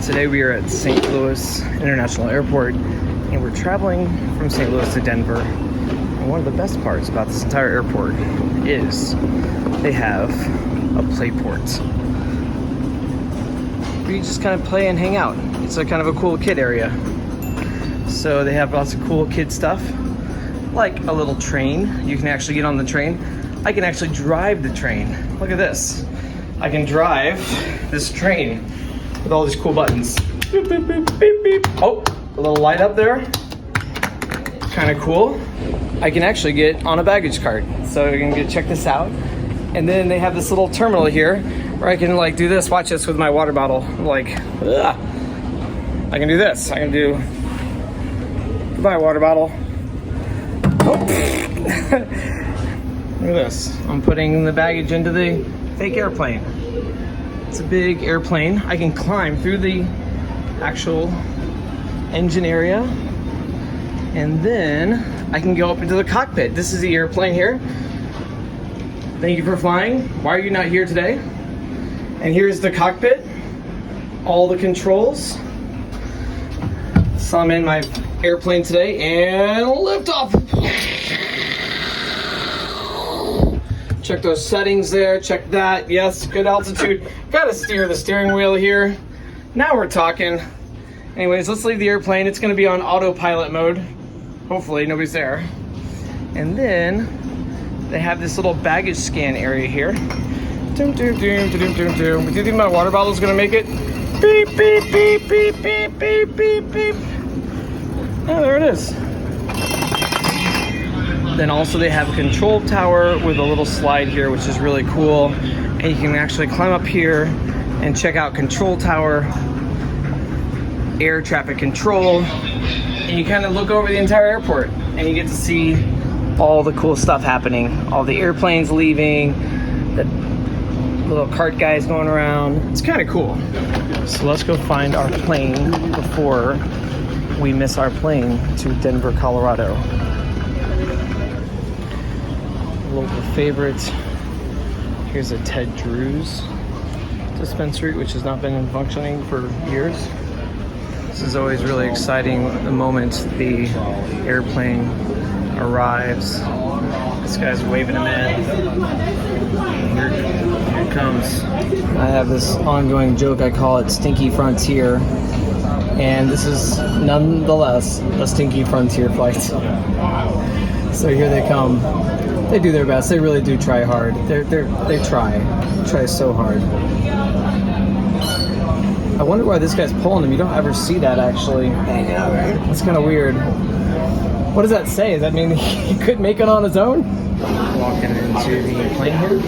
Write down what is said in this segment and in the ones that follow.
Today we are at St. Louis International Airport and we're traveling from St. Louis to Denver. And one of the best parts about this entire airport is they have a playport. Where you just kind of play and hang out. It's a kind of a cool kid area. So they have lots of cool kid stuff, like a little train. You can actually get on the train. I can actually drive the train. Look at this. I can drive this train with all these cool buttons. Beep, beep, beep, beep, beep. Oh, a little light up there. Kind of cool. I can actually get on a baggage cart. So you can check this out. And then they have this little terminal here where I can like do this. Watch this with my water bottle. Like, ugh. I can do this. I can do, goodbye water bottle. Oh. Look at this. I'm putting the baggage into the fake airplane. It's a big airplane. I can climb through the actual engine area. And then I can go up into the cockpit. This is the airplane here. Thank you for flying. Why are you not here today? And here's the cockpit. All the controls. So I'm in my airplane today and lift off. Check those settings there, check that. Yes, good altitude. Gotta steer the steering wheel here. Now we're talking. Anyways, let's leave the airplane. It's gonna be on autopilot mode. Hopefully nobody's there. And then they have this little baggage scan area here. Doom, doom, doom, doom, doom, doom. Do you think my water bottle is gonna make it? Beep, beep, beep, beep, beep, beep, beep, beep. Oh, there it is. Then also they have a control tower with a little slide here, which is really cool. And you can actually climb up here and check out control tower, air traffic control. And you kind of look over the entire airport and you get to see all the cool stuff happening. All the airplanes leaving, the little cart guys going around. It's kind of cool. So let's go find our plane before we miss our plane to Denver, Colorado. Local favorite. Here's a Ted Drew's dispensary, which has not been functioning for years. This is always really exciting the moment the airplane arrives. This guy's waving him in. Here it comes. I have this ongoing joke, I call it Stinky Frontier. And this is nonetheless a Stinky Frontier flight. So here they come. They do their best. They really do try hard. They try so hard. I wonder why this guy's pulling him. You don't ever see that actually. Yeah, right. It's kind of weird. What does that say? Does that mean he couldn't make it on his own? Walking into the plane here.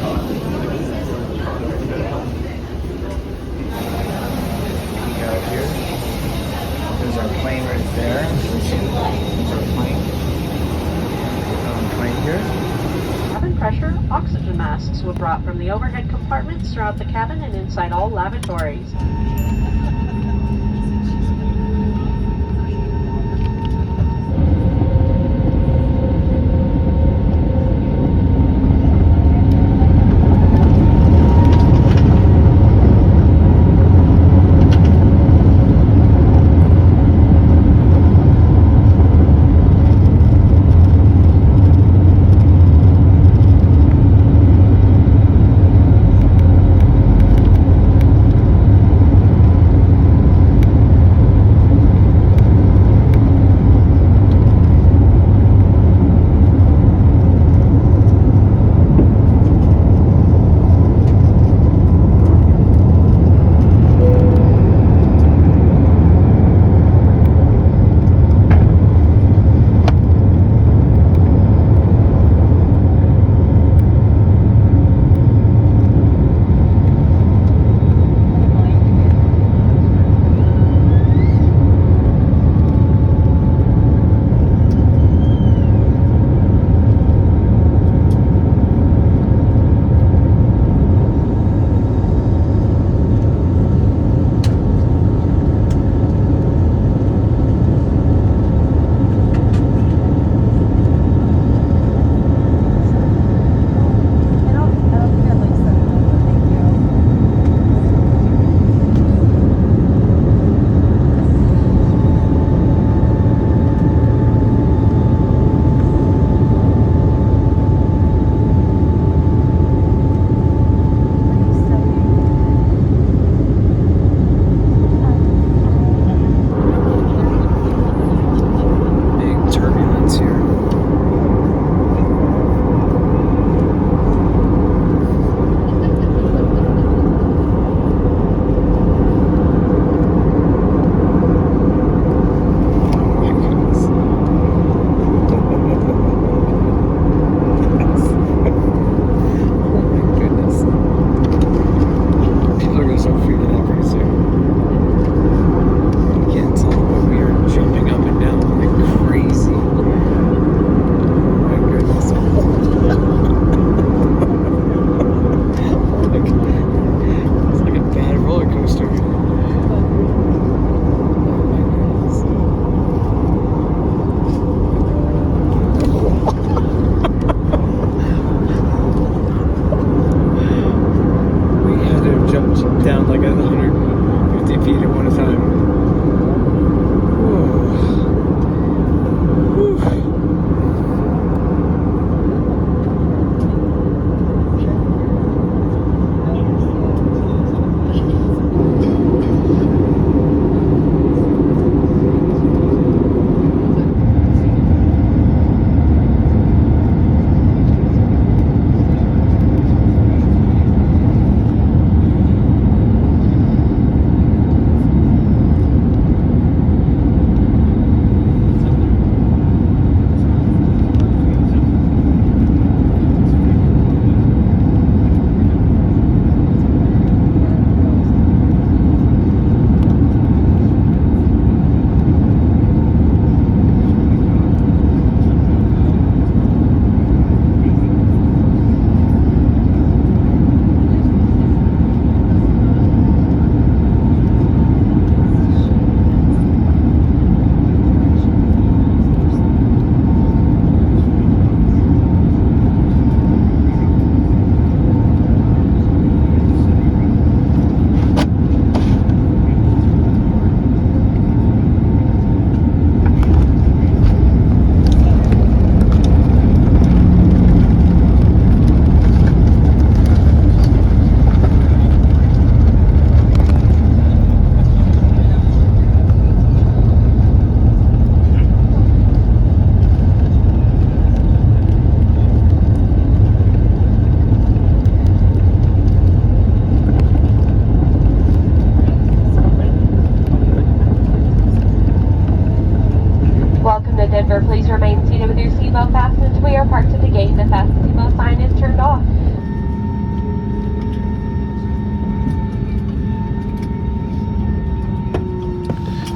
There's our plane right there. There's our plane. Plane here. Cabin pressure, oxygen masks were brought from the overhead compartments throughout the cabin and inside all lavatories.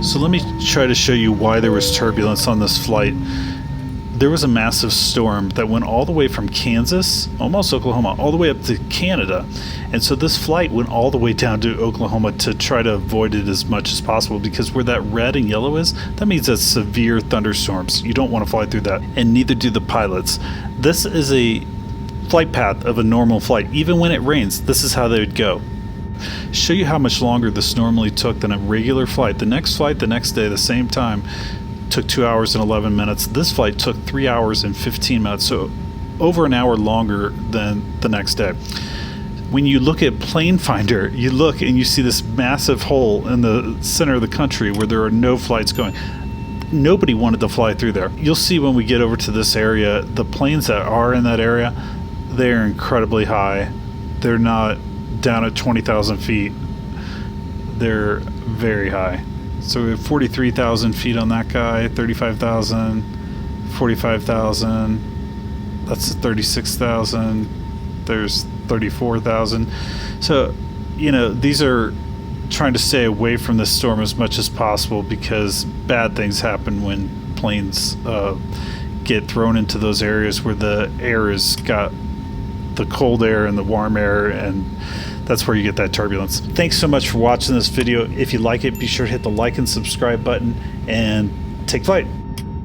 So let me try to show you why there was turbulence on this flight. There was a massive storm that went all the way from Kansas, almost Oklahoma, all the way up to Canada. And so this flight went all the way down to Oklahoma to try to avoid it as much as possible, because where that red and yellow is, that means that's severe thunderstorms. You don't want to fly through that, and neither do the pilots. This is a flight path of a normal flight. Even when it rains, this is how they would go. Show you how much longer this normally took than a regular flight. The next flight the next day, the same time, took 2 hours and 11 minutes. This flight took 3 hours and 15 minutes, so over an hour longer than the next day. When you look at Plane Finder, you look and you see this massive hole in the center of the country where there are no flights going. Nobody wanted to fly through there. You'll see when we get over to this area, the planes that are in that area, they're incredibly high. They're not down at 20,000 feet. They're very high. So we have 43,000 feet on that guy, 35,000, 45,000, that's 36,000, there's 34,000. So, you know, these are trying to stay away from this storm as much as possible, because bad things happen when planes get thrown into those areas where the air has got the cold air and the warm air, and that's where you get that turbulence. Thanks so much for watching this video. If you like it, be sure to hit the like and subscribe button and take flight.